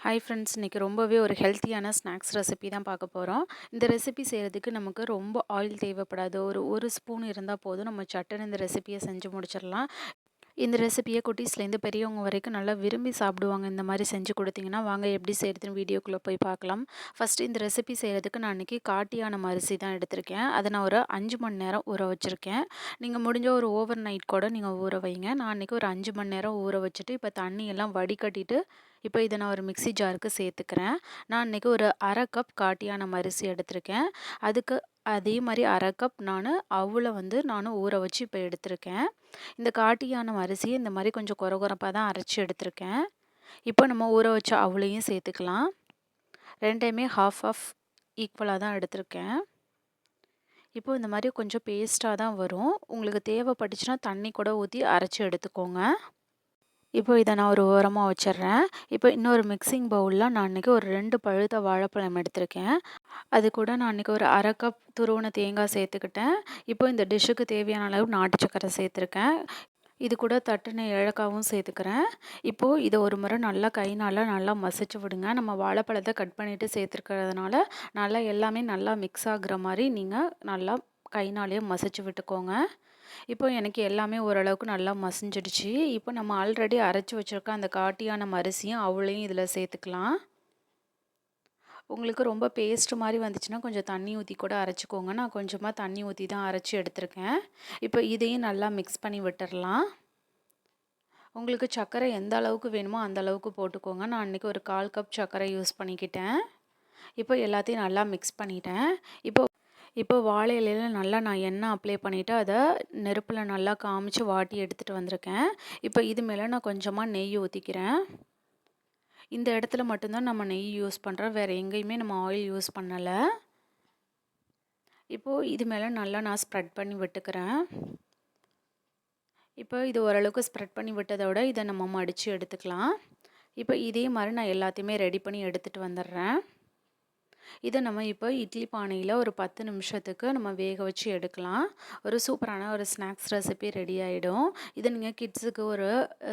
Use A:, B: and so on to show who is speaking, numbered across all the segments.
A: Hi friends, இன்றைக்கி ரொம்பவே ஒரு ஹெல்த்தியான ஸ்நாக்ஸ் ரெசிபி தான் பார்க்க போகிறோம். இந்த ரெசிபி செய்கிறதுக்கு நமக்கு ரொம்ப ஆயில் தேவைப்படாது. ஒரு ஸ்பூன் இருந்தால் போதும், நம்ம சட்டுன்னு இந்த ரெசிபியை செஞ்சு முடிச்சிடலாம். இந்த ரெசிபியை குட்டீஸ்லேருந்து பெரியவங்க வரைக்கும் நல்லா விரும்பி சாப்பிடுவாங்க. இந்த மாதிரி செஞ்சு கொடுத்தீங்கன்னா, வாங்க எப்படி செய்கிறதுன்னு வீடியோக்குள்ளே போய் பார்க்கலாம். ஃபஸ்ட்டு இந்த ரெசிபி செய்கிறதுக்கு நான் இன்றைக்கி காட்டியானம் அரிசி தான் எடுத்திருக்கேன். அதை நான் ஒரு 5 மணி நேரம் ஊற வச்சுருக்கேன். நீங்கள் முடிஞ்ச ஒரு ஓவர் நைட் கூட நீங்கள் ஊற வைங்க. நான் இன்றைக்கி ஒரு 5 மணி நேரம் ஊற வச்சுட்டு இப்போ தண்ணியெல்லாம் வடிகட்டிட்டு இப்போ இதை நான் ஒரு மிக்ஸி ஜாருக்கு சேர்த்துக்கிறேன். நான் இன்றைக்கி ஒரு 1/2 கப் காட்டியானம் அரிசி எடுத்திருக்கேன். அதுக்கு அதே மாதிரி 1/2 கப் அவலை நானும் ஊற வச்சு இப்போ எடுத்திருக்கேன். இந்த காட்டியானம் அரிசியை இந்த மாதிரி கொஞ்சம் கொரகொரப்பாக தான் அரைச்சி எடுத்திருக்கேன். இப்போ நம்ம ஊற வச்ச அவளையும் சேர்த்துக்கலாம். ரெண்டையுமே ஹாஃப் ஈக்குவலாக தான் எடுத்திருக்கேன். இப்போ இந்த மாதிரி கொஞ்சம் பேஸ்ட்டாக தான் வரும். உங்களுக்கு தேவைப்பட்டுச்சுன்னா தண்ணி கூட ஊற்றி அரைச்சி எடுத்துக்கோங்க. இப்போ இதை நான் ஒரு ஓரமாக வச்சிடுறேன். இப்போ இன்னொரு மிக்சிங் பவுலில் நான் இன்றைக்கி ஒரு 2 பழுத்த வாழைப்பழம் எடுத்திருக்கேன். அது கூட நான் இன்றைக்கி ஒரு 1/2 கப் துருவின தேங்காய் சேர்த்துக்கிட்டேன். இப்போ இந்த டிஷ்ஷுக்கு தேவையான அளவு நாட்டு சக்கரை சேர்த்துருக்கேன். இது கூட தட்டின ஏலக்காவும் சேர்த்துக்கிறேன். இப்போது இதை ஒரு முறை நல்லா கைனால் நல்லா மசிச்சு விடுங்க. நம்ம வாழைப்பழத்தை கட் பண்ணிவிட்டு சேர்த்துருக்கிறதுனால நல்லா எல்லாமே நல்லா மிக்ஸ் ஆகுற மாதிரி நீங்கள் நல்லா கைனாலே மசிச்சு விட்டுக்கோங்க. இப்போ எனக்கு எல்லாமே ஓரளவுக்கு நல்லா மசிஞ்சிடுச்சு. இப்போ நம்ம ஆல்ரெடி அரைச்சி வச்சுருக்க அந்த காட்டியானம் அரிசியும் அவளையும் இதில் சேர்த்துக்கலாம். உங்களுக்கு ரொம்ப பேஸ்ட் மாதிரி வந்துச்சுன்னா கொஞ்சம் தண்ணி ஊற்றி கூட அரைச்சிக்கோங்க. நான் கொஞ்சமாக தண்ணி ஊற்றி தான் அரைச்சி எடுத்திருக்கேன். இப்போ இதையும் நல்லா மிக்ஸ் பண்ணி விட்டுறலாம். உங்களுக்கு சர்க்கரை எந்த அளவுக்கு வேணுமோ அந்த அளவுக்கு போட்டுக்கோங்க. நான் இன்றைக்கி ஒரு 1/4 கப் சர்க்கரை யூஸ் பண்ணிக்கிட்டேன். இப்போ எல்லாத்தையும் நல்லா மிக்ஸ் பண்ணிட்டேன். இப்போ வாழை இலையில நல்லா நான் எண்ணெய் அப்ளை பண்ணிவிட்டு அதை நெருப்பில் நல்லா காமிச்சு வாட்டி எடுத்துகிட்டு வந்திருக்கேன். இப்போ இது மேலே நான் கொஞ்சமாக நெய் ஊற்றிக்கிறேன். இந்த இடத்துல மட்டும்தான் நம்ம நெய் யூஸ் பண்ணுறோம். வேறு எங்கேயுமே நம்ம ஆயில் யூஸ் பண்ணலை. இப்போது இது மேலே நல்லா நான் ஸ்ப்ரெட் பண்ணி விட்டுக்கிறேன். இப்போ இது ஓரளவுக்கு ஸ்ப்ரெட் பண்ணி விட்டதோட இதை நம்ம மடித்து எடுத்துக்கலாம். இப்போ இதே மாதிரி நான் எல்லாத்தையுமே ரெடி பண்ணி எடுத்துகிட்டு வந்துடுறேன். இதை நம்ம இப்போ இட்லி பானையில் ஒரு 10 நிமிஷத்துக்கு நம்ம வேக வச்சு எடுக்கலாம். ஒரு சூப்பரான ஒரு ஸ்நாக்ஸ் ரெசிபி ரெடி ஆகிடும். இதை நீங்கள் கிட்ஸுக்கு ஒரு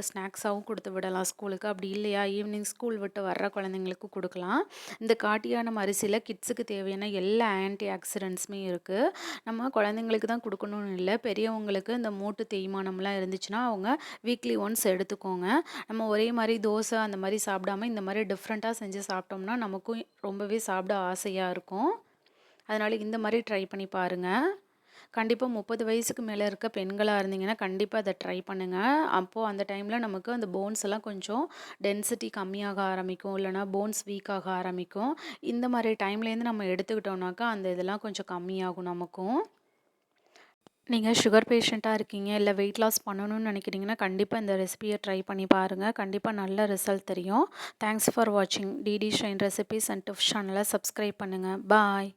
A: ஸ்நாக்ஸாகவும் கொடுத்து விடலாம் ஸ்கூலுக்கு. அப்படி இல்லையா ஈவினிங் ஸ்கூல் விட்டு வர்ற குழந்தைங்களுக்கு கொடுக்கலாம். இந்த காட்டியானம் அரிசியில் கிட்ஸுக்கு தேவையான எல்லா ஆன்டி ஆக்சிடென்ட்ஸுமே இருக்குது. நம்ம குழந்தைங்களுக்கு தான் கொடுக்கணும்னு இல்லை, பெரியவங்களுக்கு இந்த மூட்டு தேய்மானம்லாம் இருந்துச்சுன்னா அவங்க வீக்லி ஒன்ஸ் எடுத்துக்கோங்க. நம்ம ஒரே மாதிரி தோசை அந்த மாதிரி சாப்பிடாம இந்த மாதிரி டிஃப்ரெண்ட்டாக செஞ்சு சாப்பிட்டோம்னா நமக்கும் ரொம்பவே சாப்பிட ஆசையாக இருக்கும். அதனால் இந்த மாதிரி ட்ரை பண்ணி பாருங்கள். கண்டிப்பாக 30 வயசுக்கு மேலே இருக்க பெண்களாக இருந்தீங்கன்னா கண்டிப்பாக அதை ட்ரை பண்ணுங்கள். அப்போது அந்த டைமில் நமக்கு அந்த போன்ஸ் எல்லாம் கொஞ்சம் டென்சிட்டி கம்மியாக ஆரம்பிக்கும், இல்லைனா போன்ஸ் வீக்காக ஆரம்பிக்கும். இந்த மாதிரி டைம்லேருந்து நம்ம எடுத்துக்கிட்டோம்னாக்கா அந்த இதெல்லாம் கொஞ்சம் கம்மியாகும் நமக்கும். நீங்கள் சுகர் பேஷண்ட்டாக இருக்கீங்க, இல்லை வெயிட் லாஸ் பண்ணணும்னு நினைக்கிறீங்கன்னா கண்டிப்பாக இந்த ரெசிபியை ட்ரை பண்ணி பாருங்கள். கண்டிப்பாக நல்ல ரிசல்ட் தெரியும். தேங்க்ஸ் ஃபார் வாட்சிங். DD shine recipes and tips சேனலை சப்ஸ்கிரைப் பண்ணுங்கள். பாய்.